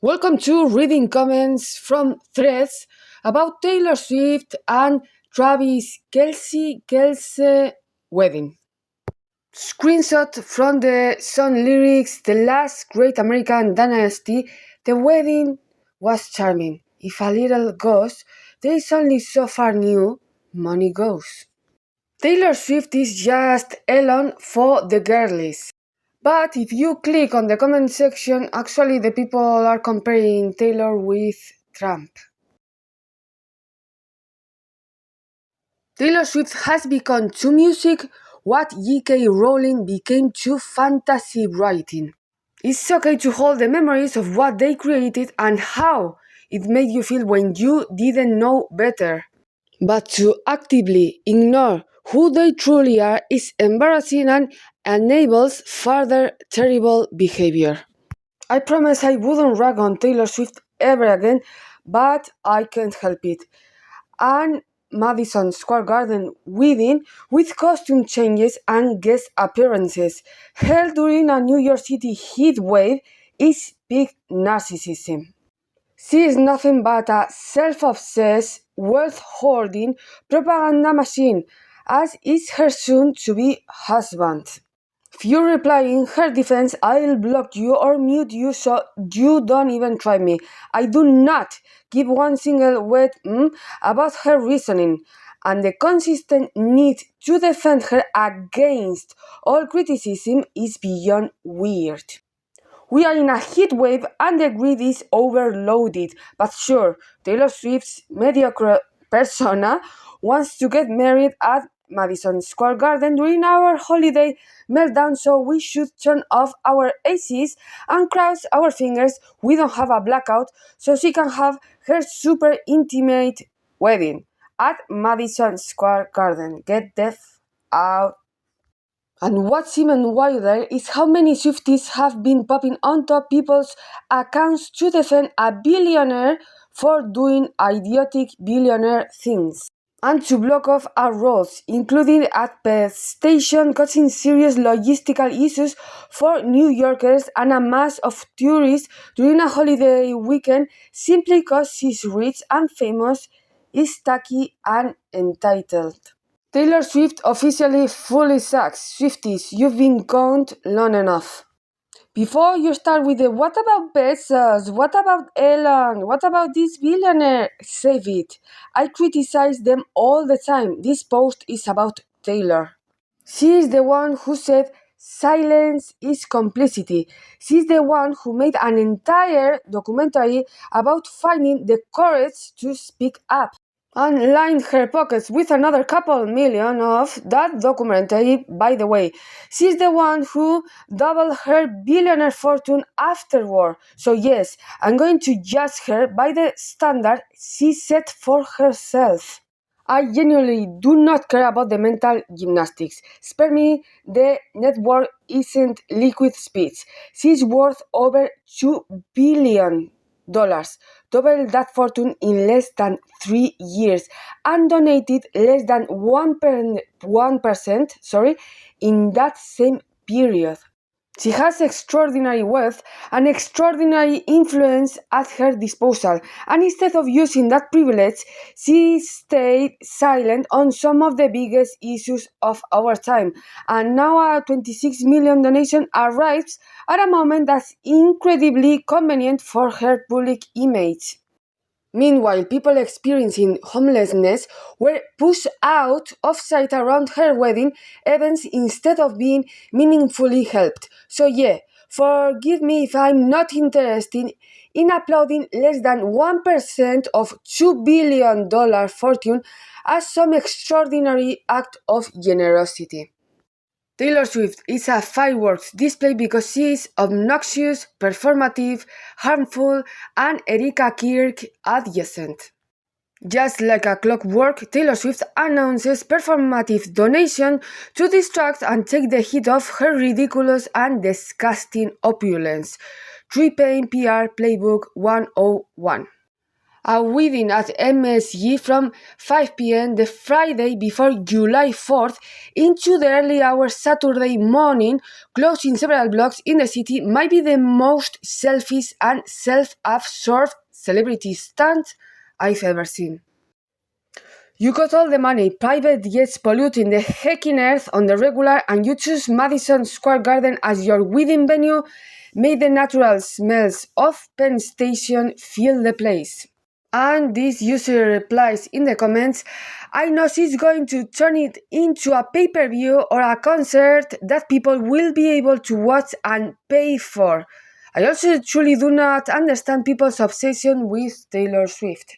Welcome to reading comments from threads about Taylor Swift and Travis Kelce wedding. Screenshot from the song lyrics The Last Great American Dynasty. The wedding was charming. If a little goes, there is only so far new money goes. Taylor Swift is just Elon for the girlies. But if you click on the comment section, actually the people are comparing Taylor with Trump. Taylor Swift has become to music what J.K. Rowling became to fantasy writing. It's okay to hold the memories of what they created and how it made you feel when you didn't know better. But to actively ignore who they truly are is embarrassing and enables further terrible behavior. I promise I wouldn't rag on Taylor Swift ever again, but I can't help it. And Madison Square Garden wedding with costume changes and guest appearances held during a New York City heat wave is big narcissism. She is nothing but a self-obsessed, wealth-hoarding propaganda machine, as is her soon-to-be husband. If you reply in her defense, I'll block you or mute you so you don't even try me. I do not give one single word about her reasoning, and the consistent need to defend her against all criticism is beyond weird. We are in a heat wave and the grid is overloaded, but sure, Taylor Swift's mediocre persona wants to get married at Madison Square Garden during our holiday meltdown, so we should turn off our ACs and cross our fingers we don't have a blackout so she can have her super intimate wedding at Madison Square Garden. Get the out. And what's even wilder is how many Swifties have been popping onto people's accounts to defend a billionaire for doing idiotic billionaire things. And to block off our roads, including at Penn Station, causing serious logistical issues for New Yorkers and a mass of tourists during a holiday weekend simply because she's rich and famous, is tacky and entitled. Taylor Swift officially fully sucks. Swifties, you've been gone long enough. Before you start with the what about Bezos, what about Elon, what about this billionaire, save it. I criticize them all the time. This post is about Taylor. She is the one who said silence is complicity. She's the one who made an entire documentary about finding the courage to speak up. And lined her pockets with another couple million of that documentary, by the way. She's the one who doubled her billionaire fortune afterward. So yes, I'm going to judge her by the standard she set for herself. I genuinely do not care about the mental gymnastics. Spare me, the net worth isn't liquid speech. She's worth over $2 billion, doubled that fortune in less than 3 years, and donated less than 1% in that same period. She has extraordinary wealth and extraordinary influence at her disposal, and instead of using that privilege, she stayed silent on some of the biggest issues of our time. And now a 26 million donation arrives at a moment that's incredibly convenient for her public image. Meanwhile, people experiencing homelessness were pushed out of sight around her wedding events instead of being meaningfully helped. So yeah, forgive me if I'm not interested in applauding less than 1% of $2 billion fortune as some extraordinary act of generosity. Taylor Swift is a fireworks display because she is obnoxious, performative, harmful, and Erika Kirk adjacent. Just like a clockwork, Taylor Swift announces performative donation to distract and take the heat off her ridiculous and disgusting opulence. 3 Pain PR Playbook 101. A wedding at MSG from 5 p.m. the Friday before July 4th into the early hours Saturday morning, closing several blocks in the city, might be the most selfish and self-absorbed celebrity stunt I've ever seen. You got all the money, private jets polluting the hecking earth on the regular, and you choose Madison Square Garden as your wedding venue, made the natural smells of Penn Station fill the place. And this user replies in the comments, I know she's going to turn it into a pay-per-view or a concert that people will be able to watch and pay for. I also truly do not understand people's obsession with Taylor Swift.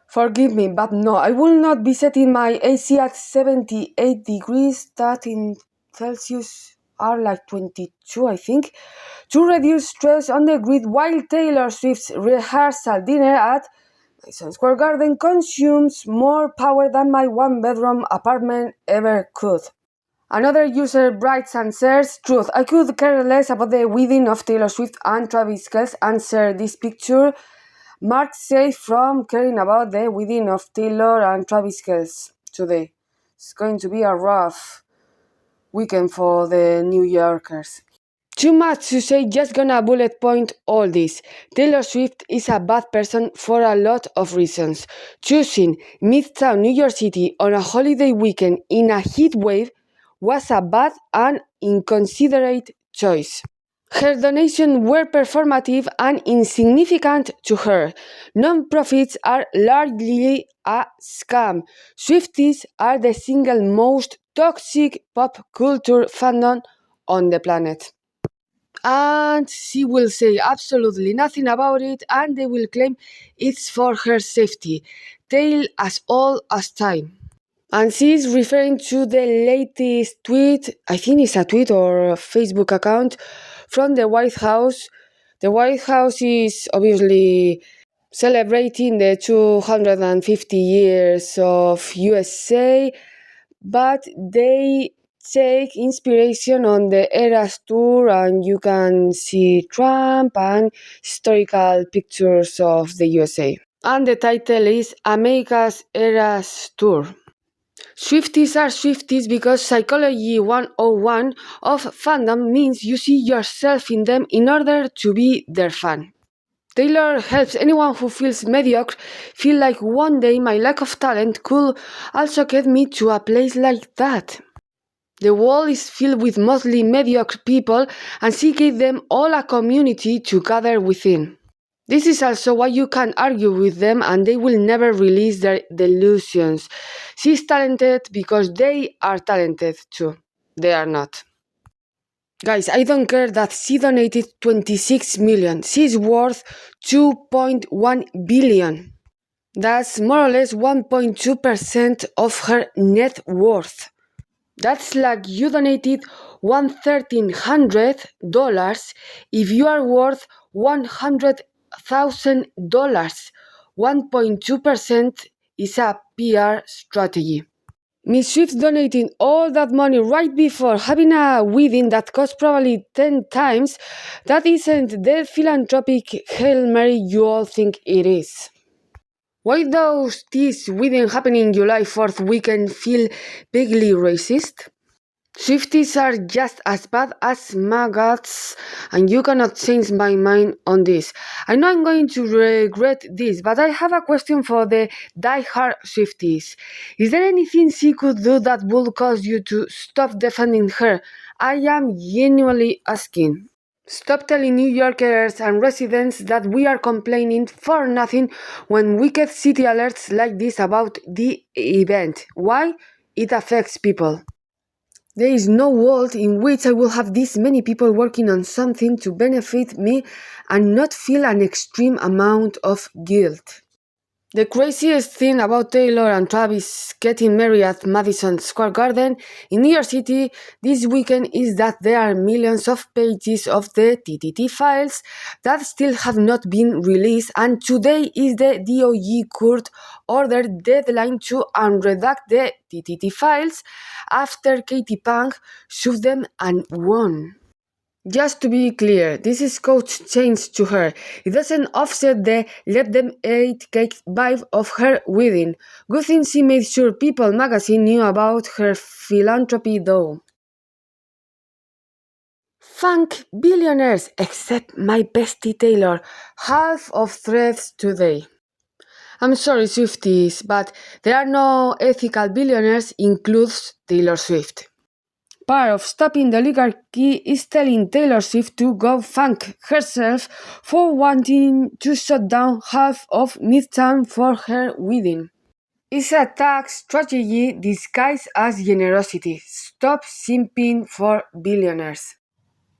Forgive me, but no, I will not be setting my AC at 78 degrees, that in Celsius are like 22, I think, to reduce stress on the grid while Taylor Swift's rehearsal dinner at Madison Square Garden consumes more power than my one-bedroom apartment ever could. Another user writes and says, Truth, I could care less about the wedding of Taylor Swift and Travis Kelce and share this picture. Mark safe from caring about the wedding of Taylor and Travis Kelce today. It's going to be a rough weekend for the New Yorkers. Too much to say, just gonna bullet point all this. Taylor Swift is a bad person for a lot of reasons. Choosing Midtown New York City on a holiday weekend in a heat wave was a bad and inconsiderate choice. Her donations were performative and insignificant to her. Non-profits are largely a scam. Swifties are the single most toxic pop culture fandom on the planet. And she will say absolutely nothing about it, and they will claim it's for her safety. Tale as old as time. And she is referring to the latest tweet, I think it's a tweet or a Facebook account, from the White House. The White House is obviously celebrating the 250 years of USA, but they take inspiration on the Eras Tour, and you can see Trump and historical pictures of the USA. And the title is America's Eras Tour. Swifties are Swifties because Psychology 101 of fandom means you see yourself in them in order to be their fan. Taylor helps anyone who feels mediocre feel like one day my lack of talent could also get me to a place like that. The world is filled with mostly mediocre people, and she gave them all a community to gather within. This is also why you can argue with them and they will never release their delusions. She's talented because they are talented too. They are not. Guys, I don't care that she donated 26 million. She's worth 2.1 billion. That's more or less 1.2% of her net worth. That's like you donated $1,300 if you are worth $100,000. 1.2% is a PR strategy. Miss Swift donating all that money right before having a wedding that cost probably 10 times, that isn't the philanthropic Hail Mary you all think it is. Why does this wedding happening July 4th weekend feel vaguely racist? Swifties are just as bad as maggots, and you cannot change my mind on this. I know I'm going to regret this, but I have a question for the die-hard Swifties. Is there anything she could do that would cause you to stop defending her? I am genuinely asking. Stop telling New Yorkers and residents that we are complaining for nothing when wicked city alerts like this about the event. Why? It affects people. There is no world in which I will have this many people working on something to benefit me and not feel an extreme amount of guilt. The craziest thing about Taylor and Travis getting married at Madison Square Garden in New York City this weekend is that there are millions of pages of the TTT files that still have not been released, and today is the DOJ court ordered deadline to unredact the TTT files after Katie Pang sued them and won. Just to be clear, this is coach change to her. It doesn't offset the let them eat cake vibe of her wedding. Good thing she made sure People magazine knew about her philanthropy though. Funk billionaires, except my bestie Taylor, half of threads today. I'm sorry, Swifties, but there are no ethical billionaires, includes Taylor Swift. Part of stopping the oligarchy is telling Taylor Swift to go funk herself for wanting to shut down half of Midtown for her wedding. It's a tax strategy disguised as generosity. Stop simping for billionaires.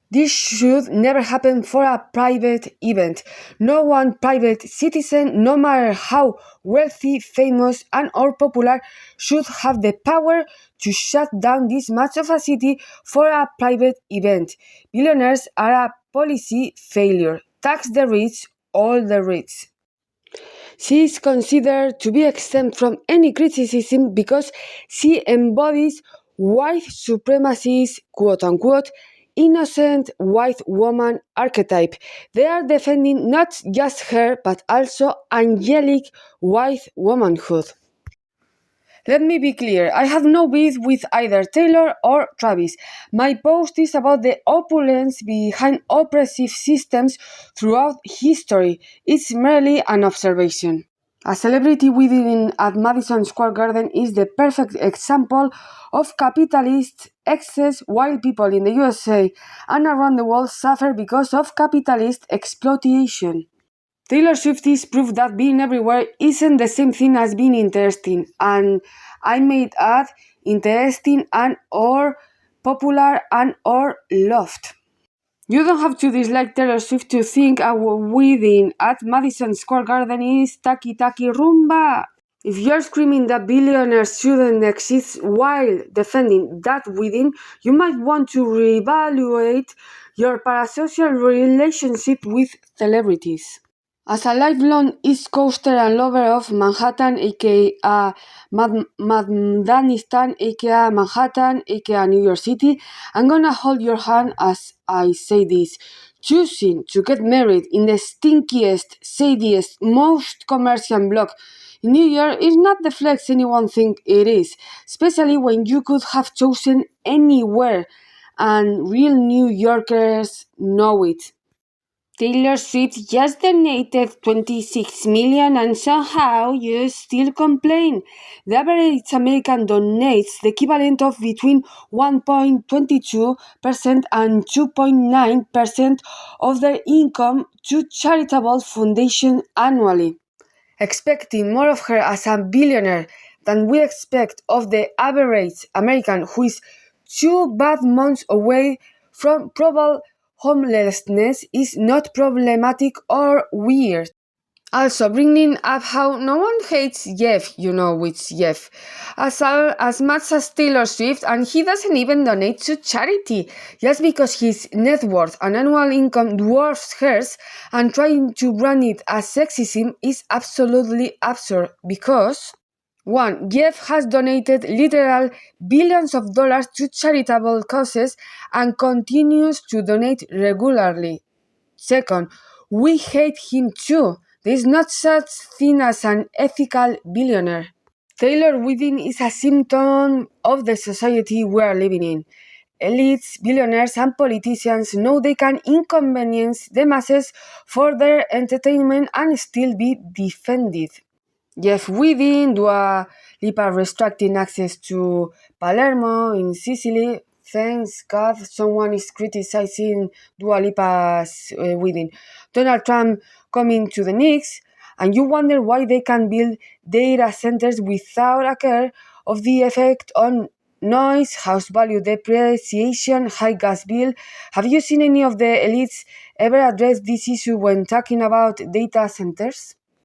This should never happen for a private event. No one private citizen, no matter how wealthy, famous, and/or popular, should have the power to shut down this much of a city for a private event. Billionaires are a policy failure. Tax the rich, all the rich. She is considered to be exempt from any criticism because she embodies white supremacy's quote-unquote innocent white woman archetype. They are defending not just her but also angelic white womanhood. Let me be clear, I have no beef with either Taylor or Travis. My post is about the opulence behind oppressive systems throughout history. It's merely an observation. A celebrity wedding at Madison Square Garden is the perfect example of capitalist excess while people in the USA and around the world suffer because of capitalist exploitation. Taylor Swift's proof that being everywhere isn't the same thing as being interesting, and I might add interesting and or popular and or loved. You don't have to dislike Taylor Swift to think a wedding at Madison Square Garden is taki taki rumba. If you're screaming that billionaires shouldn't exist while defending that wedding, you might want to reevaluate your parasocial relationship with celebrities. As a lifelong East Coaster and lover of Manhattan, aka Maddanistan, aka Manhattan, aka New York City, I'm gonna hold your hand as I say this. Choosing to get married in the stinkiest, shadiest, most commercial block in New York is not the flex anyone think it is, especially when you could have chosen anywhere, and real New Yorkers know it. Taylor Swift just donated 26 million and somehow you still complain. The average American donates the equivalent of between 1.22% and 2.9% of their income to charitable foundations annually. Expecting more of her as a billionaire than we expect of the average American who is 2 bad months away from probable homelessness is not problematic or weird. Also, bringing up how no one hates Jeff, you know which Jeff, as much as Taylor Swift, and he doesn't even donate to charity, just because his net worth and annual income dwarfs hers, and trying to brand it as sexism is absolutely absurd because 1. Jeff has donated literal billions of dollars to charitable causes and continues to donate regularly. Second, we hate him too. There is not such thing as an ethical billionaire. Taylor wedding is a symptom of the society we are living in. Elites, billionaires, and politicians know they can inconvenience the masses for their entertainment and still be defended. Jeff wedding, Dua Lipa restricting access to Palermo in Sicily. Thanks God someone is criticizing Dua Lipa's wedding. Donald Trump coming to the Knicks, and you wonder why they can build data centers without a care of the effect on noise, house value depreciation, high gas bill. Have you seen any of the elites ever address this issue when talking about data centers?